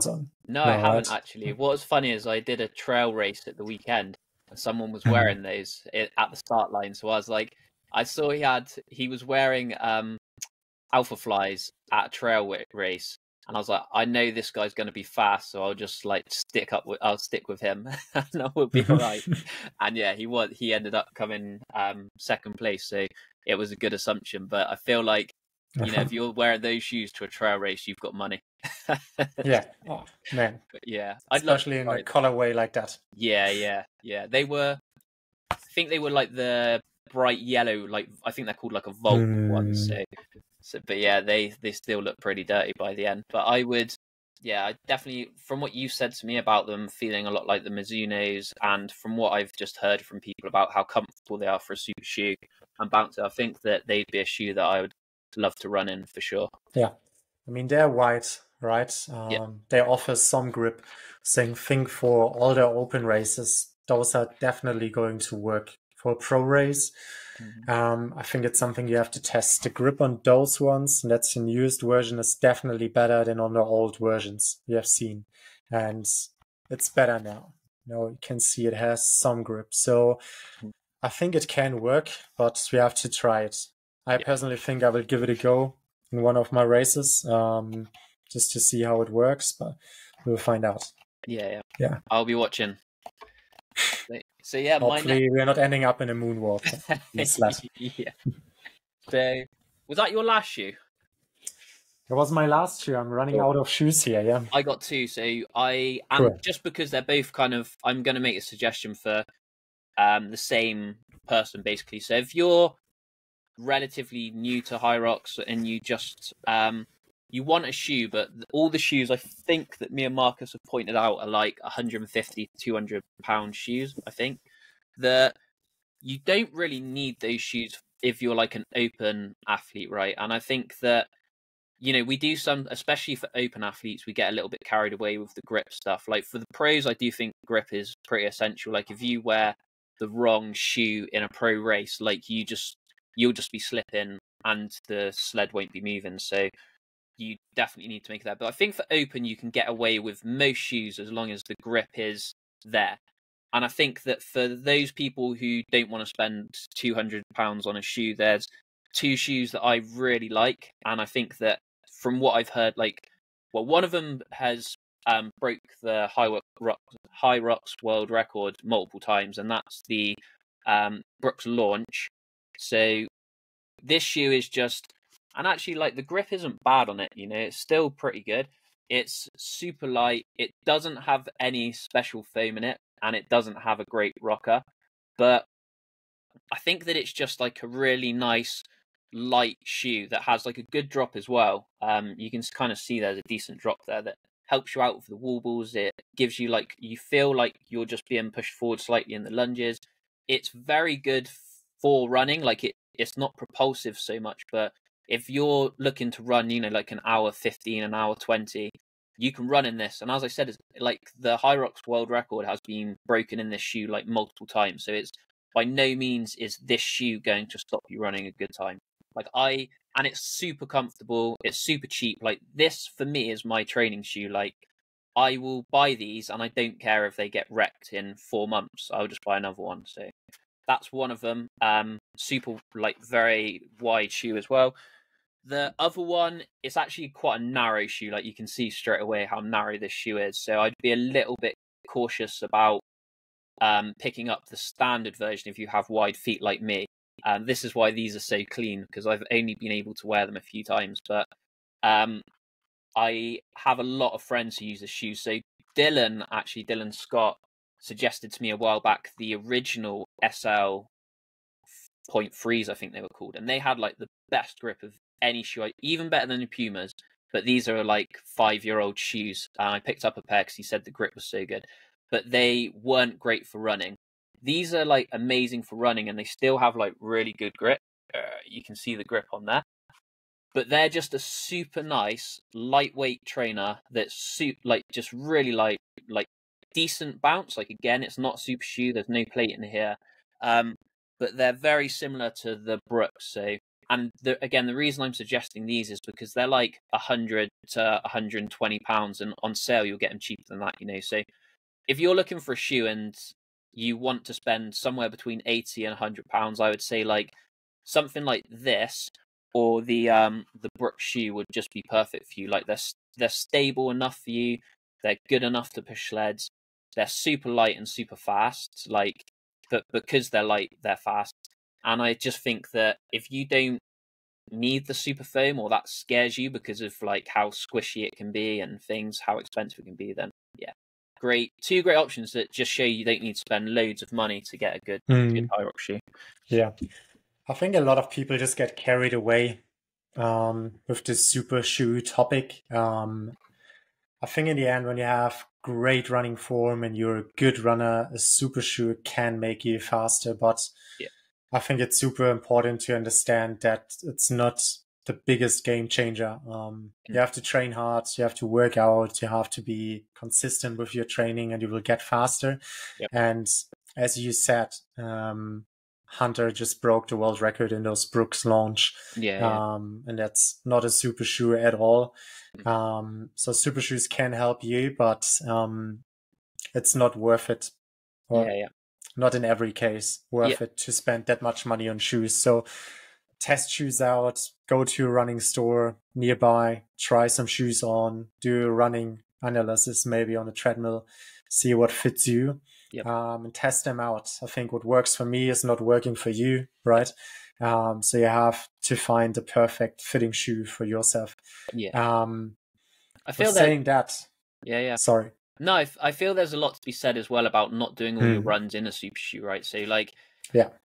Speaker 1: on?
Speaker 2: No, I haven't actually. What was funny is I did a trail race at the weekend, and someone was wearing those at the start line. So I was like, I saw he was wearing Alpha Flies at a trail race, and I was like, I know this guy's going to be fast, so I'll just like I'll stick with him, and I will be all right. And yeah, he ended up coming second place, so it was a good assumption. But I feel like, you know, if you're wearing those shoes to a trail race, you've got money.
Speaker 1: Yeah. Oh man.
Speaker 2: But yeah,
Speaker 1: especially in a colorway like that.
Speaker 2: Yeah. They were, I think they were like the bright yellow, like I think they're called like a Volt one. So, but yeah, they still look pretty dirty by the end. But I definitely, from what you said to me about them feeling a lot like the Mizunos, and from what I've just heard from people about how comfortable they are for a super shoe and bouncer, I think that they'd be a shoe that I would love to run in for sure.
Speaker 1: Yeah, I mean they're white, right? They offer some grip. Same thing for all their open races. Those are definitely going to work for a pro race. I think it's something you have to test. The grip on those ones, and that's the newest version, is definitely better than on the old versions we have seen. And it's better now. You can see it has some grip. So I think it can work, but we have to try it. I personally think I will give it a go in one of my races, just to see how it works, but we'll find out.
Speaker 2: Yeah. I'll be watching. So yeah,
Speaker 1: hopefully we're not ending up in a moonwalk.
Speaker 2: Yeah. So was that your last shoe?
Speaker 1: It was my last shoe. I'm running out of shoes here. Yeah,
Speaker 2: I got two. So just because they're both kind of, I'm going to make a suggestion for the same person basically. So if you're relatively new to HYROX and you just you want a shoe, but all the shoes I think that me and Marcus have pointed out are like 150 to 200 pound shoes. I think that you don't really need those shoes if you're like an open athlete, right? And I think that, you know, we do some, especially for open athletes, we get a little bit carried away with the grip stuff. Like for the pros, I do think grip is pretty essential. Like if you wear the wrong shoe in a pro race, like you'll just be slipping and the sled won't be moving. So you definitely need to make that. But I think for open, you can get away with most shoes as long as the grip is there. And I think that for those people who don't want to spend £200 on a shoe, there's two shoes that I really like. And I think that from what I've heard, one of them has broke the HYROX world record multiple times, and that's the Brooks Launch. So this shoe is just, and actually like the grip isn't bad on it, you know, it's still pretty good. It's super light. It doesn't have any special foam in it, and it doesn't have a great rocker. But I think that it's just like a really nice light shoe that has like a good drop as well. You can kind of see there's a decent drop there that helps you out with the wall balls. It gives you like, you feel like you're just being pushed forward slightly in the lunges. It's very good for running. Like it's not propulsive so much, but if you're looking to run, you know, like an hour 15, an hour 20, you can run in this. And as I said, it's like the HYROX world record has been broken in this shoe like multiple times. So it's by no means is this shoe going to stop you running a good time. And it's super comfortable. It's super cheap. Like this for me is my training shoe. Like I will buy these and I don't care if they get wrecked in 4 months. I'll just buy another one. So that's one of them. Super, like very wide shoe as well. The other one is actually quite a narrow shoe. Like you can see straight away how narrow this shoe is. So I'd be a little bit cautious about picking up the standard version if you have wide feet like me. This is why these are so clean, because I've only been able to wear them a few times. But I have a lot of friends who use this shoe. So Dylan Scott suggested to me a while back the original SL 0.3s, I think they were called, and they had like the best grip of any shoe, even better than the Pumas. But these are like 5-year-old shoes. I picked up a pair because he said the grip was so good, but they weren't great for running. These are like amazing for running, and they still have like really good grip. You can see the grip on there, but they're just a super nice lightweight trainer that's like just really light, like decent bounce. Like again, it's not super shoe. There's no plate in here, but they're very similar to the Brooks. So, and again, the reason I'm suggesting these is because they're like 100 to 120 pounds, and on sale you'll get them cheaper than that. You know, so if you're looking for a shoe and you want to spend somewhere between 80 and 100 pounds, I would say like something like this or the Brooks shoe would just be perfect for you. Like they're stable enough for you. They're good enough to push sleds. They're super light and super fast. Like, but because they're light, they're fast. And I just think that if you don't need the super foam, or that scares you because of like how squishy it can be and things, how expensive it can be, then yeah, two great options that just show you don't need to spend loads of money to get a good HYROX shoe.
Speaker 1: Yeah, I think a lot of people just get carried away with this super shoe topic. I think in the end, when you have great running form and you're a good runner, a super shoe can make you faster. But
Speaker 2: yeah,
Speaker 1: I think it's super important to understand that it's not the biggest game changer. You have to train hard, you have to work out, you have to be consistent with your training, and you will get faster.
Speaker 2: Yep.
Speaker 1: And as you said, Hunter just broke the world record in those Brooks launch. And that's not a super shoe at all. So super shoes can help you, but it's not worth it. Not in every case worth it to spend that much money on shoes. So test shoes out, go to a running store nearby, try some shoes on, do a running analysis maybe on a treadmill, see what fits you. And test them out. I think what works for me is not working for you, right? So you have to find the perfect fitting shoe for yourself.
Speaker 2: I feel
Speaker 1: saying that. Sorry.
Speaker 2: No, I feel there's a lot to be said as well about not doing all your runs in a super shoe, right? So like,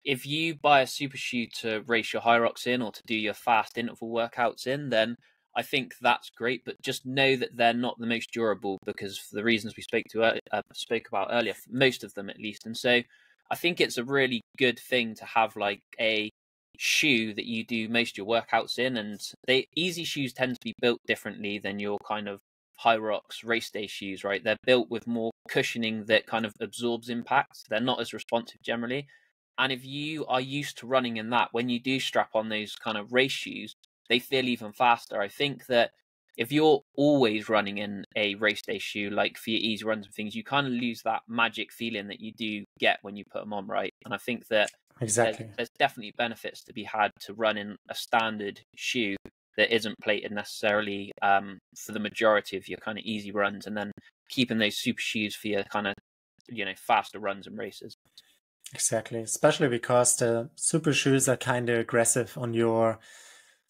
Speaker 2: if you buy a super shoe to race your HYROX in or to do your fast interval workouts in, then I think that's great, but just know that they're not the most durable because for the reasons we spoke about earlier, most of them at least. And so I think it's a really good thing to have like a shoe that you do most of your workouts in, and easy shoes tend to be built differently than your kind of HYROX race day shoes, right? They're built with more cushioning that kind of absorbs impact. They're not as responsive generally. And if you are used to running in that, when you do strap on those kind of race shoes, they feel even faster. I think that if you're always running in a race day shoe, like for your easy runs and things, you kind of lose that magic feeling that you do get when you put them on, right? And I think that there's definitely benefits to be had to run in a standard shoe that isn't plated necessarily for the majority of your kind of easy runs, and then keeping those super shoes for your kind of, faster runs and races.
Speaker 1: Exactly, especially because the super shoes are kind of aggressive on your,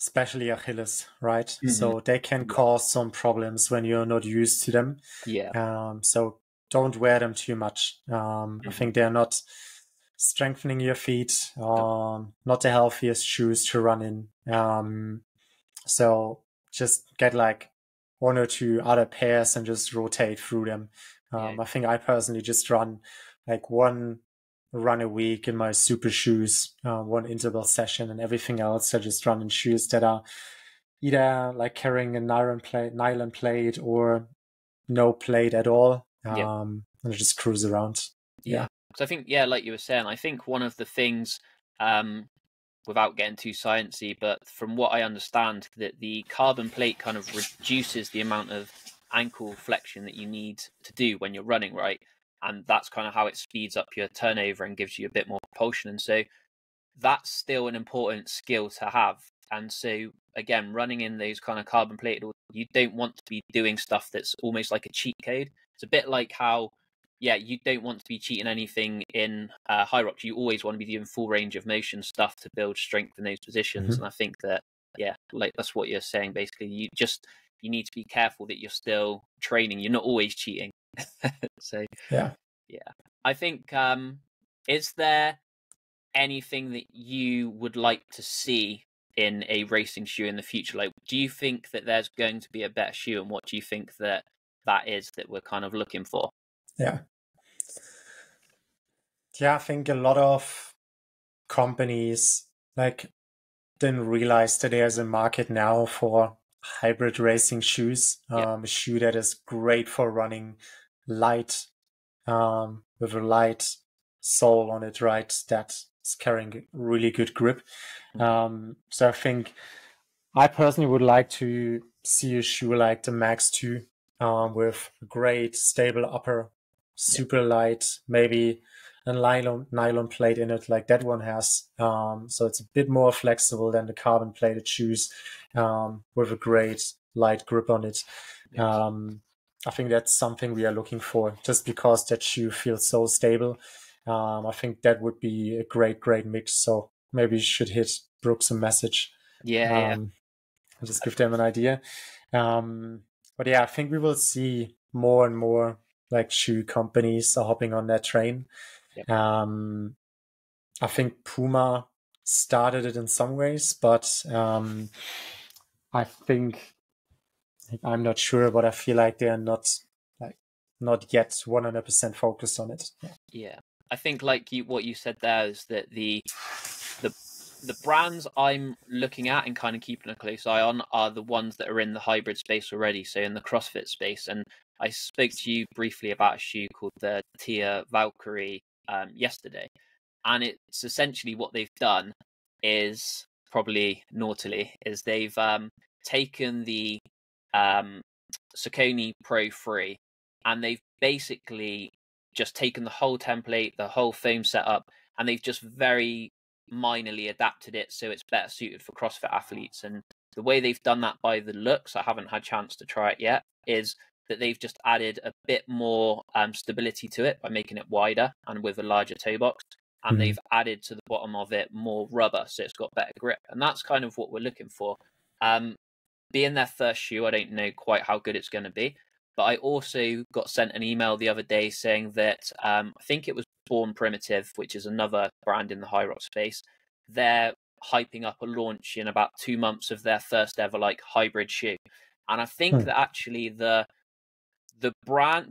Speaker 1: especially Achilles, right? So they can cause some problems when you're not used to them. So don't wear them too much. I think they're not strengthening your feet, not the healthiest shoes to run in. So just get like one or two other pairs and just rotate through them. I think I personally just run like one run a week in my super shoes, one interval session, and everything else I just run in shoes that are either like carrying a nylon plate or no plate at all. And I just cruise around.
Speaker 2: Yeah. Because I think, like you were saying, I think one of the things, without getting too sciencey, but from what I understand, that the carbon plate kind of reduces the amount of ankle flexion that you need to do when you're running, right? And that's kind of how it speeds up your turnover and gives you a bit more propulsion. And so that's still an important skill to have. And so again, running in those kind of carbon plated, you don't want to be doing stuff that's almost like a cheat code. It's a bit like how, you don't want to be cheating anything in HYROX. You always want to be doing full range of motion stuff to build strength in those positions. And I think that, like that's what you're saying. Basically, you need to be careful that you're still training. You're not always cheating. So I think, is there anything that you would like to see in a racing shoe in the future? Like, do you think that there's going to be a better shoe, and what do you think that is that we're kind of looking for?
Speaker 1: I think a lot of companies like didn't realize that there's a market now for hybrid racing shoes. A shoe that is great for running, light, with a light sole on it, right? That's carrying really good grip. So I think I personally would like to see a shoe like the Max 2, with a great stable upper, super light, maybe a nylon plate in it like that one has. So it's a bit more flexible than the carbon plated shoes, with a great light grip on it. I think that's something we are looking for, just because that shoe feels so stable. I think that would be a great mix. So maybe you should hit Brooks a message. And just give them an idea. But I think we will see more and more like shoe companies are hopping on that train. I think Puma started it in some ways, but I think I'm not sure, but I feel like they are not yet 100% focused on it.
Speaker 2: I think like what you said there is that the brands I'm looking at and kind of keeping a close eye on are the ones that are in the hybrid space already, so in the CrossFit space. And I spoke to you briefly about a shoe called the Tia Valkyrie yesterday, and it's essentially what they've done is, probably naughtily, is they've taken the Saucony Pro 3, and they've basically just taken the whole template, the whole foam setup, and they've just very minorly adapted it so it's better suited for CrossFit athletes. And the way they've done that, by the looks, I haven't had a chance to try it yet, is that they've just added a bit more stability to it by making it wider and with a larger toe box. And they've added to the bottom of it more rubber, so it's got better grip. And that's kind of what we're looking for. Being their first shoe, I don't know quite how good it's going to be. But I also got sent an email the other day saying that I think it was Born Primitive, which is another brand in the HYROX space. They're hyping up a launch in about 2 months of their first ever like hybrid shoe. And I think that actually the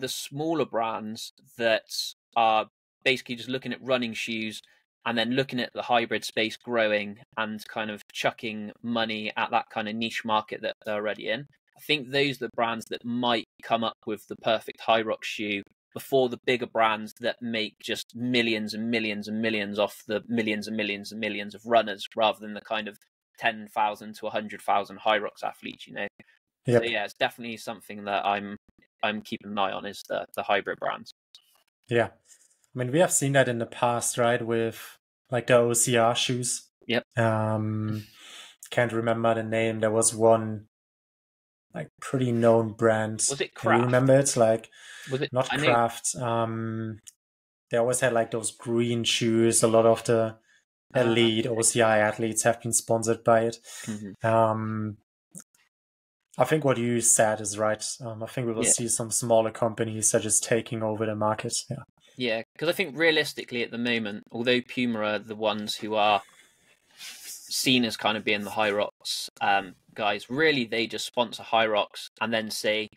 Speaker 2: smaller brands that are basically just looking at running shoes and then looking at the hybrid space growing and kind of chucking money at that kind of niche market that they're already in, I think those are the brands that might come up with the perfect HYROX shoe before the bigger brands that make just millions and millions and millions off the millions and millions and millions of runners, rather than the kind of 10,000 to 100,000 HYROX athletes, So it's definitely something that I'm keeping an eye on, is the hybrid brands.
Speaker 1: I mean, we have seen that in the past, right? With like the OCR shoes. Can't remember the name. There was one like pretty known brand.
Speaker 2: Was it Craft?
Speaker 1: Can you remember it? Like,
Speaker 2: was it
Speaker 1: not Craft? They always had like those green shoes. A lot of the elite OCI athletes have been sponsored by it. I think what you said is right. I think we will see some smaller companies are just taking over the market.
Speaker 2: Yeah, because I think realistically at the moment, although Puma are the ones who are seen as kind of being the HYROX guys, really they just sponsor HYROX and then say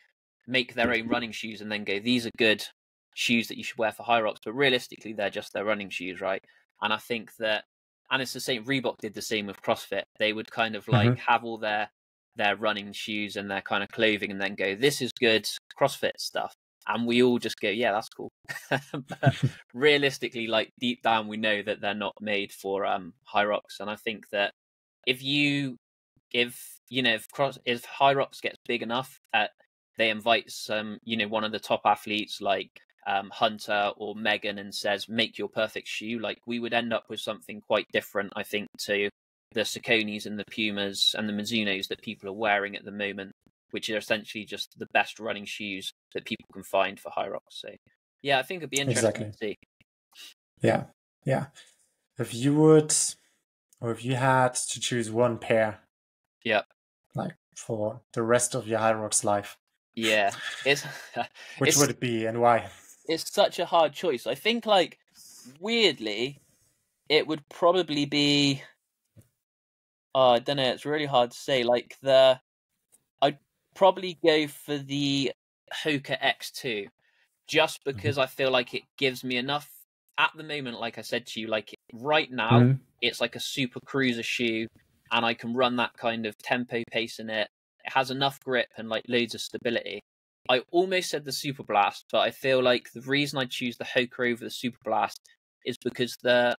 Speaker 2: make their own running shoes and then go, these are good shoes that you should wear for HYROX. But realistically, they're just their running shoes, right? And I think that, and it's the same. Reebok did the same with CrossFit. They would kind of like have all their running shoes and their kind of clothing, and then go, this is good CrossFit stuff. And we all just go, yeah, that's cool. But realistically, like deep down, we know that they're not made for HYROX. And I think that if HYROX gets big enough, they invite some, one of the top athletes like Hunter or Megan and says, make your perfect shoe, like we would end up with something quite different, I think, to the Sauconys and the Pumas and the Mizunos that people are wearing at the moment, which are essentially just the best running shoes that people can find for HYROX. So yeah, I think it'd be interesting to see.
Speaker 1: Yeah. If you had to choose one pair, like for the rest of your HYROX life, which would it be and why?
Speaker 2: It's such a hard choice. I think, like, weirdly, it would probably be, I don't know, it's really hard to say. Like, I'd probably go for the Hoka X2, just because I feel like it gives me enough at the moment. Like I said to you, like right now, it's like a super cruiser shoe, and I can run that kind of tempo pace in it. It has enough grip and like loads of stability. I almost said the Super Blast, but I feel like the reason I choose the Hoka over the Super Blast is because the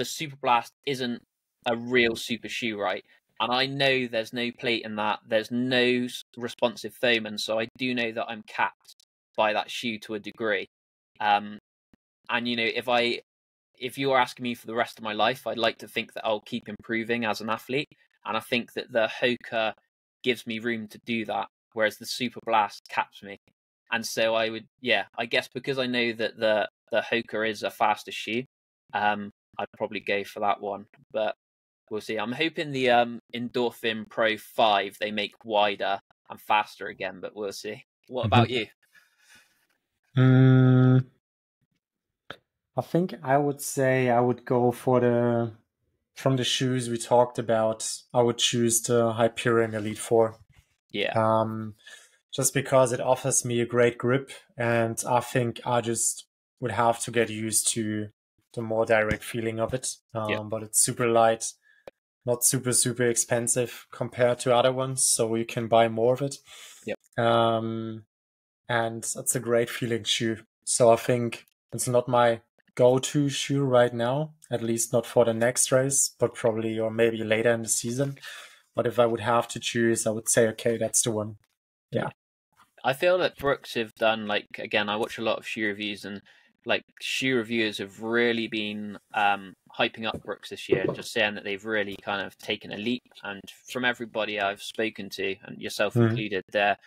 Speaker 2: Super Blast isn't a real super shoe, right? And I know there's no plate in that. There's no responsive foam, and so I do know that I'm capped by that shoe to a degree. And if you are asking me for the rest of my life, I'd like to think that I'll keep improving as an athlete, and I think that the Hoka gives me room to do that, whereas the Super Blast caps me. And so I guess because I know that the Hoka is a faster shoe, I'd probably go for that one. But we'll see. I'm hoping the Endorphin Pro 5 they make wider and faster again, but we'll see. What about you?
Speaker 1: I think I would say I would go for from the shoes we talked about, I would choose the Hyperion Elite 4.
Speaker 2: Yeah.
Speaker 1: Just because it offers me a great grip, and I think I just would have to get used to the more direct feeling of it. But it's super light, not super, super expensive compared to other ones, so you can buy more of it. And it's a great feeling shoe. So I think it's not my go-to shoe right now, at least not for the next race, but probably or maybe later in the season. But if I would have to choose, I would say, okay, that's the one. Yeah.
Speaker 2: I feel that Brooks have done, like, again, I watch a lot of shoe reviews, and like shoe reviewers have really been hyping up Brooks this year and just saying that they've really kind of taken a leap. And from everybody I've spoken to, and yourself included, they're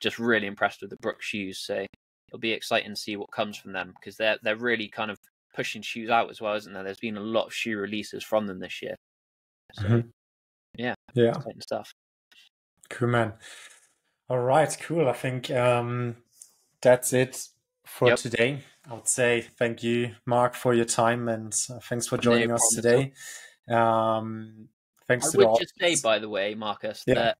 Speaker 2: just really impressed with the Brooks shoes. So it'll be exciting to see what comes from them, because they're really kind of pushing shoes out as well, isn't there? There's been a lot of shoe releases from them this year. So yeah, exciting stuff.
Speaker 1: Cool, man. All right, cool. I think that's it for today. I would say thank you, Mark, for your time, and thanks for joining us today. Thanks
Speaker 2: I would just say, by the way, Marcus, that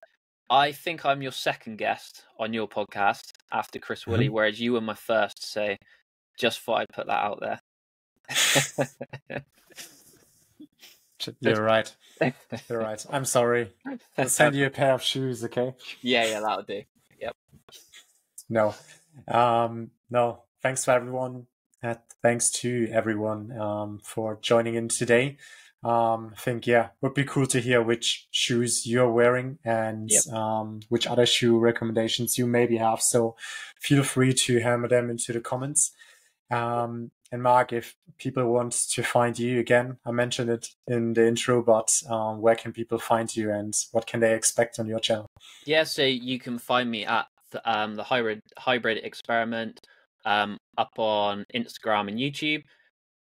Speaker 2: I think I'm your second guest on your podcast after Chris Woolley, whereas you were my first. So just thought I'd put that out there.
Speaker 1: You're right. You're right. I'm sorry. I'll send you a pair of shoes, okay?
Speaker 2: Yeah, that'll do. Yep.
Speaker 1: No. No. Thanks for everyone. Thanks to everyone for joining in today. I think, would be cool to hear which shoes you're wearing and which other shoe recommendations you maybe have. So feel free to hammer them into the comments. And Mark, if people want to find you again, I mentioned it in the intro, but where can people find you and what can they expect on your channel?
Speaker 2: Yeah, so you can find me at the Hybrid Experiment up on Instagram and YouTube.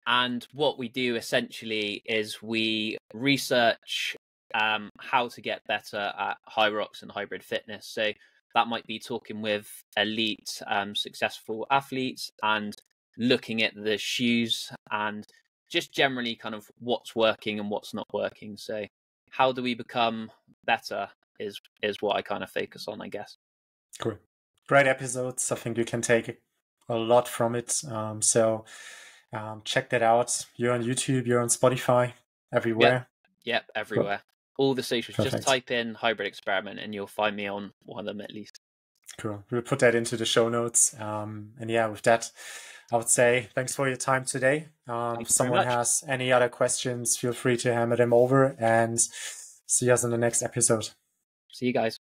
Speaker 2: And what we do essentially is we research how to get better at HYROX and hybrid fitness. So that might be talking with elite, successful athletes and looking at the shoes and just generally kind of what's working and what's not working. So how do we become better is what I kind of focus on, I guess.
Speaker 1: Cool. Great episodes. I think you can take a lot from it. So check that out. You're on YouTube, you're on Spotify, everywhere.
Speaker 2: Yep, everywhere. Cool. All the socials.
Speaker 1: Perfect.
Speaker 2: Just type in Hybrid Experiment and you'll find me on one of them at least.
Speaker 1: Cool. We'll put that into the show notes. And yeah, with that, I would say thanks for your time today. If someone has any other questions, feel free to hammer them over, and see us in the next episode.
Speaker 2: See you guys.